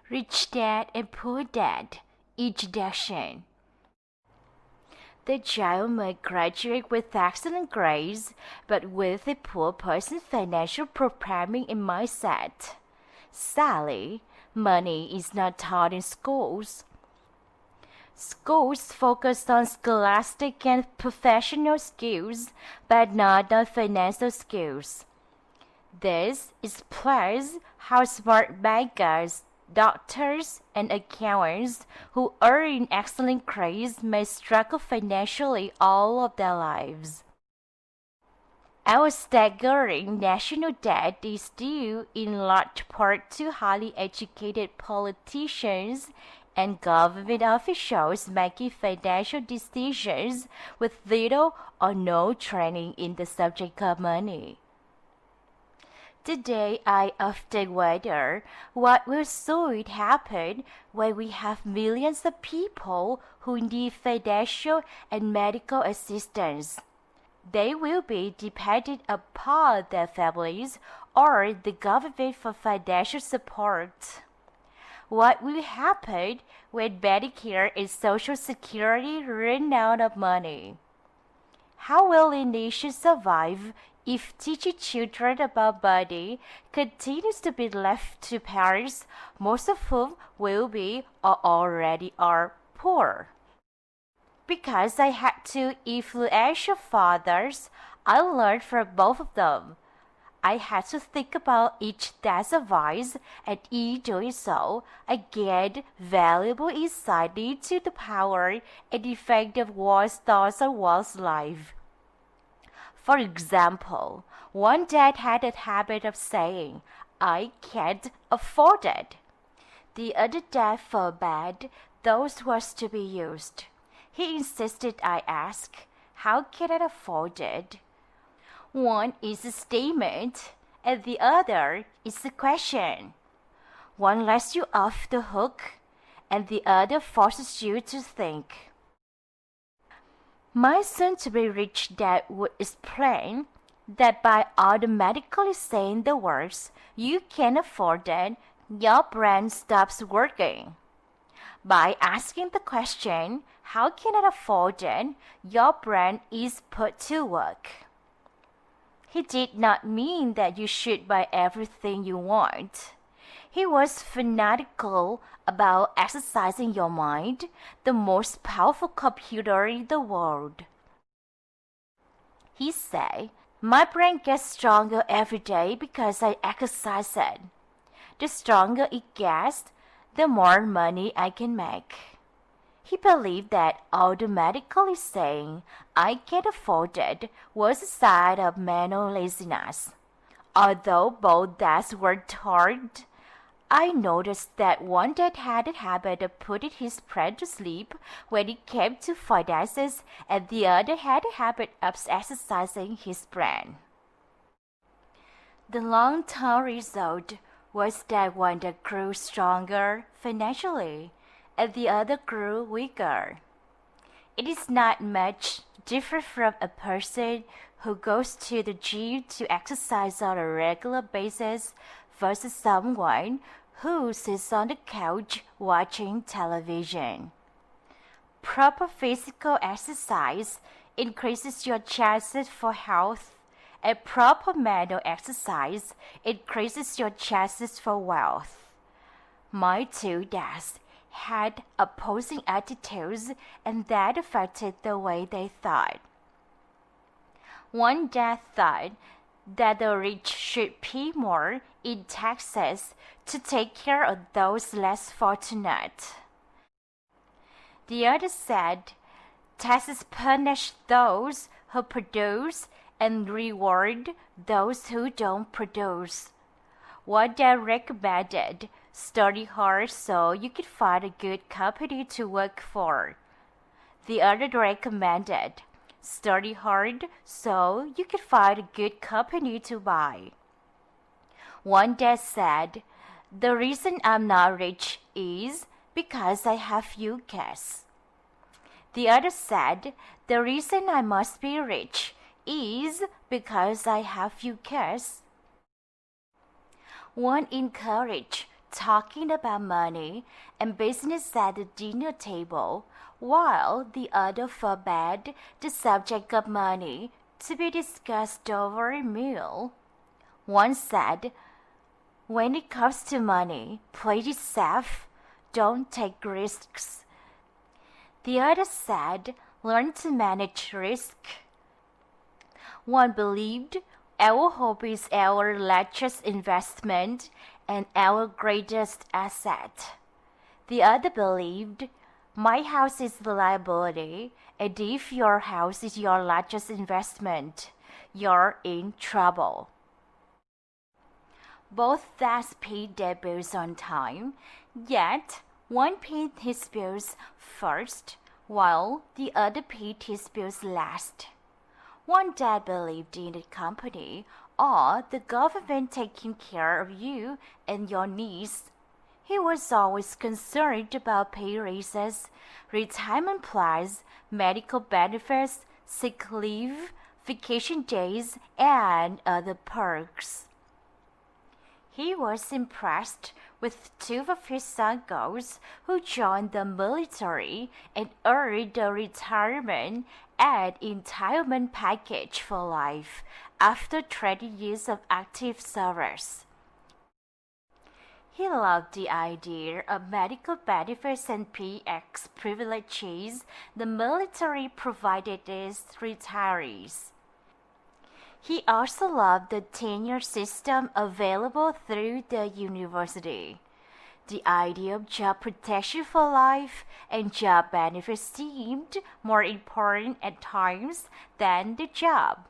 Rich Dad and Poor Dad, each edition. The child may graduate with excellent grades, but with a poor person's financial programming and mindset. Sadly, money is not taught in schools. Schools focus on scholastic and professional skills, but not on financial skills. This explains how smart bankers, doctors, and accountants who earn excellent grades may struggle financially all of their lives. Our staggering national debt is due in large part to highly educated politicians and government officials making financial decisions with little or no training in the subject of money. Today, I often wonder what will soon happen when we have millions of people who need financial and medical assistance. They will be dependent upon their families or the government for financial support. What will happen when Medicare and Social Security run out of money? How will a nation survive if teaching children about money continues to be left to parents, most of whom will be or already are poor? Because I had two influential fathers, I learned from both of them. I had to think about each dad's advice, and in doing so, I gained valuable insight into the power and effect of one's thoughts on one's life. For example, one dad had a habit of saying, "I can't afford it." The other dad forbade those words to be used. He insisted I ask, "How can I afford it?" One is a statement, and the other is a question. One lets you off the hook, and the other forces you to think. My soon-to-be rich dad would explain that by automatically saying the words, "You can afford it," your brain stops working. By asking the question, "How can I afford it?" your brain is put to work. He did not mean that you should buy everything you want. He was fanatical about exercising your mind, the most powerful computer in the world. He said, "My brain gets stronger every day because I exercise it. The stronger it gets, the more money I can make." He believed that automatically saying, "I can't afford it," was a sign of mental laziness. Although both dads worked hard, I noticed that one dad had a habit of putting his brain to sleep when it came to finances, and the other had a habit of exercising his brain. The long-term result was that one dad grew stronger financially, and the other grew weaker. It is not much different from a person who goes to the gym to exercise on a regular basis versus someone who sits on the couch watching television. Proper physical exercise increases your chances for health, and proper mental exercise increases your chances for wealth. My two dads had opposing attitudes, and that affected the way they thought. One dad thought that the rich should pay more in taxes to take care of those less fortunate. The other said taxes punish those who produce and reward those who don't produce. One dad recommended study hard so you could find a good company to work for. The other recommended study hard so you could find a good company to buy. One dad said, "The reason I'm not rich is because I have few kids." The other said, "The reason I must be rich is because I have few kids." One encouraged talking about money and business at the dinner table, while the other forbade the subject of money to be discussed over a meal. One said, "When it comes to money, play it safe, don't take risks." The other said, "Learn to manage risk." One believed our hope is our largest investment and our greatest asset. The other believed, "My house is the liability, and if your house is your largest investment, you're in trouble." Both thus paid their bills on time, yet one paid his bills first, while the other paid his bills last. One dad believed in the company or the government taking care of you and your needs. He was always concerned about pay raises, retirement plans, medical benefits, sick leave, vacation days, and other perks. He was impressed with two of his uncles who joined the military and earned a retirement and entitlement package for life after 20 years of active service. He loved the idea of medical benefits and PX privileges the military provided its retirees. He also loved the tenure system available through the university. The idea of job protection for life and job benefits seemed more important at times than the job.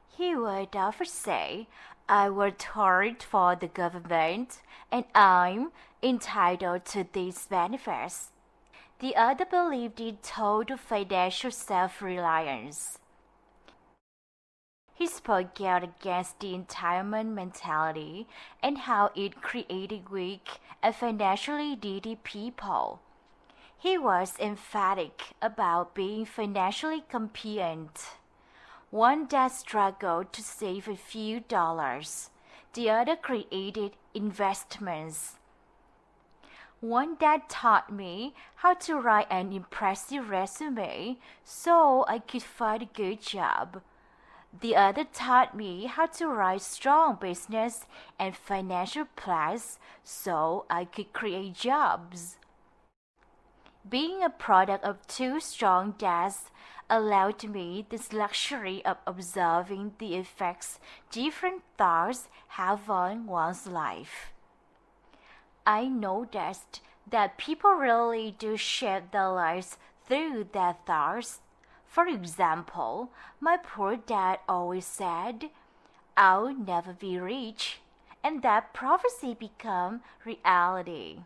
He would often say, "I worked hard for the government, and I'm entitled to these benefits." The other believed in total financial self-reliance. He spoke out against the entitlement mentality and how it created weak and financially needy people. He was emphatic about being financially competent. One dad struggled to save a few dollars. The other created investments. One dad taught me how to write an impressive resume so I could find a good job. The other taught me how to write strong business and financial plans so I could create jobs. Being a product of two strong dads allowed me this luxury of observing the effects different thoughts have on one's life. I noticed that people really do shape their lives through their thoughts. For example, my poor dad always said, "I'll never be rich," and that prophecy became reality.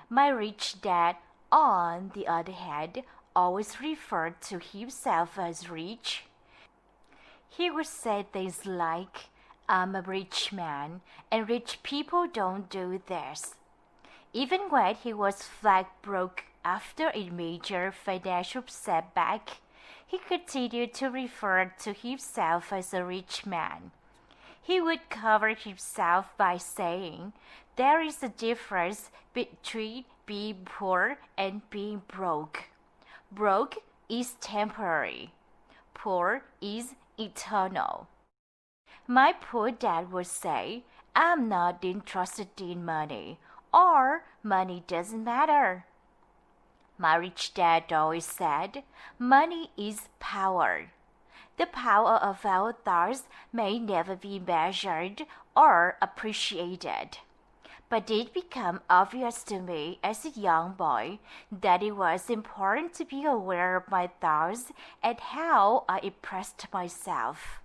My rich dad, on the other hand, always referred to himself as rich. He would say things like, "I'm a rich man, and rich people don't do this." Even when he was flat broke after a major financial setback, he continued to refer to himself as a rich man. He would cover himself by saying, "There is a difference between being poor and being broke. Broke is temporary. Poor is eternal." My poor dad would say, "I'm not interested in money," or "money doesn't matter." My rich dad always said, "Money is power." The power of our thoughts may never be measured or appreciated. But it became obvious to me as a young boy that it was important to be aware of my thoughts and how I expressed myself.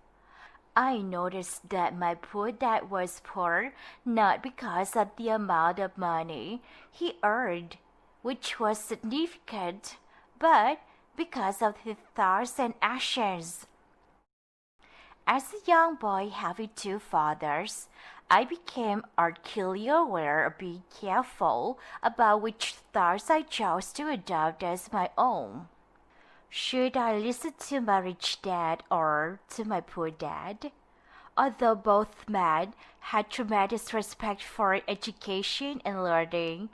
I noticed that my poor dad was poor not because of the amount of money he earned, which was significant, but because of his thoughts and actions. As a young boy having two fathers, I became acutely aware of being careful about which thoughts I chose to adopt as my own. Should I listen to my rich dad or to my poor dad? Although both men had tremendous respect for education and learning,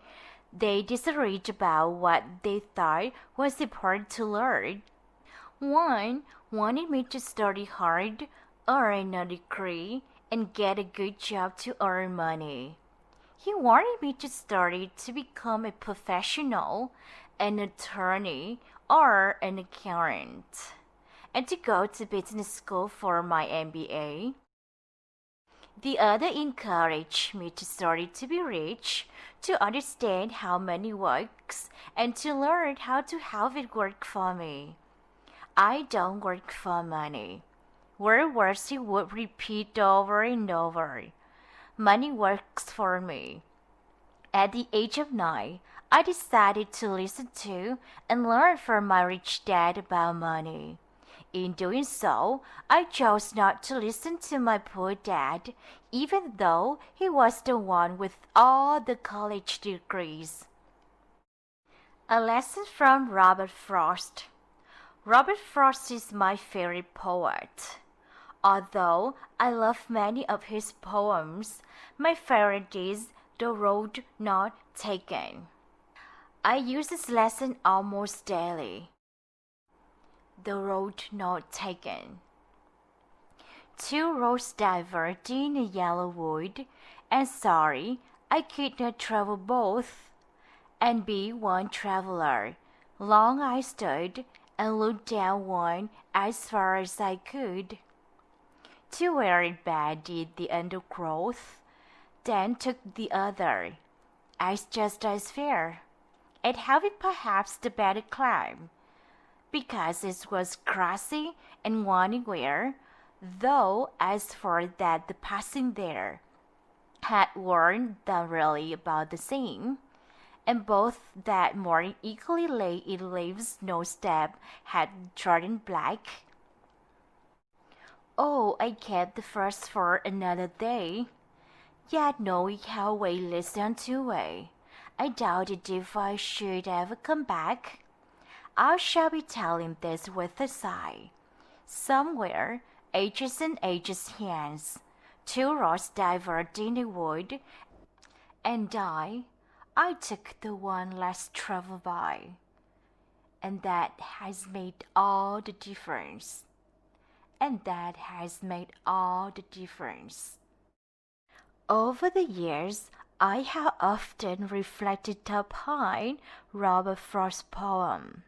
they disagreed about what they thought was important to learn. One wanted me to study hard, earn a degree, and get a good job to earn money. He wanted me to study to become a professional, an attorney, or an accountant, and to go to business school for my MBA. The other encouraged me to study to be rich, to understand how money works, and to learn how to have it work for me. I don't work for money. Were words he would repeat over and over. Money works for me. At the age of 9, I decided to listen to and learn from my rich dad about money. In doing so, I chose not to listen to my poor dad, even though he was the one with all the college degrees. A lesson from Robert Frost. Robert Frost is my favorite poet. Although I love many of his poems, my favorite is The Road Not Taken. I use this lesson almost daily. The road not taken. Two roads diverged in a yellow wood, and sorry, I could not travel both, and be one traveler. Long I stood, and looked down one as far as I could. To where it bad did the undergrowth, then took the other, as just as fair, and having perhaps the better climb, because it was grassy and winding where, though as for that the passing there had worn them really about the same, and both that morning equally lay in leaves no step had trodden black. Oh, I kept the first for another day, yet knowing how way leads on to way, I doubted if I should ever come back. I shall be telling this with a sigh. Somewhere, ages and ages hence, two roads diverged in the wood, and I took the one less traveled by. And that has made all the difference. And that has made all the difference. Over the years, I have often reflected upon Robert Frost's poem.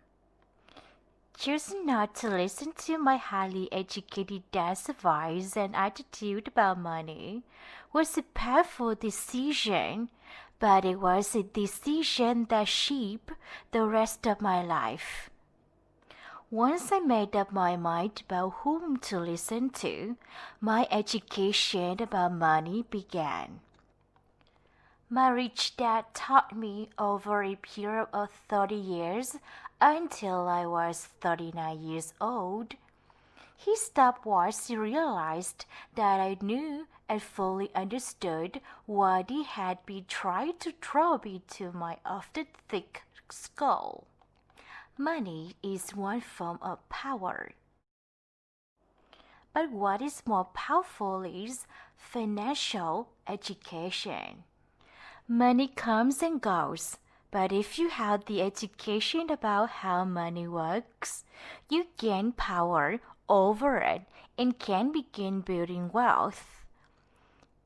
Choosing not to listen to my highly educated dad's advice and attitude about money was a painful decision, but it was a decision that shaped the rest of my life. Once I made up my mind about whom to listen to, my education about money began. My rich dad taught me over a period of 30 years until I was 39 years old. He stopped once he realized that I knew and fully understood what he had been trying to throw into my often thick skull. Money is one form of power. But what is more powerful is financial education. Money comes and goes, but if you have the education about how money works, you gain power over it and can begin building wealth.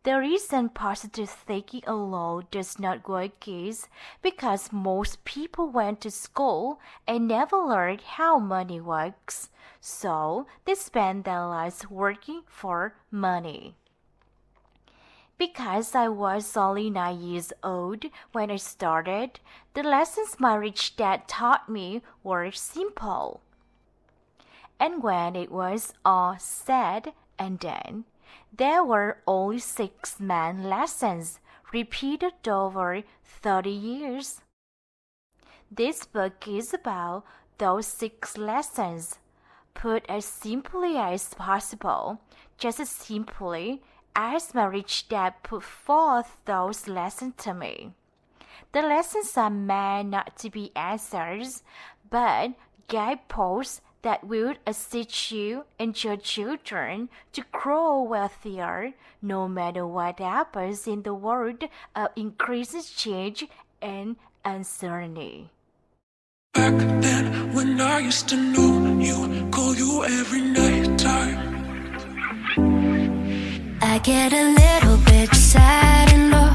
The reason positive thinking alone does not work is because most people went to school and never learned how money works, so they spend their lives working for money. Because I was only 9 years old when I started, the lessons my rich dad taught me were simple. And when it was all said and done, there were only 6 main lessons repeated over 30 years. This book is about those 6 lessons, put as simply as possible, just as simply as my rich dad put forth those lessons to me. The lessons are meant not to be answers, but guideposts that will assist you and your children to grow wealthier no matter what happens in the world of increasing change and uncertainty. Back then, when I used to know you, call you every night time, I get a little bit sad and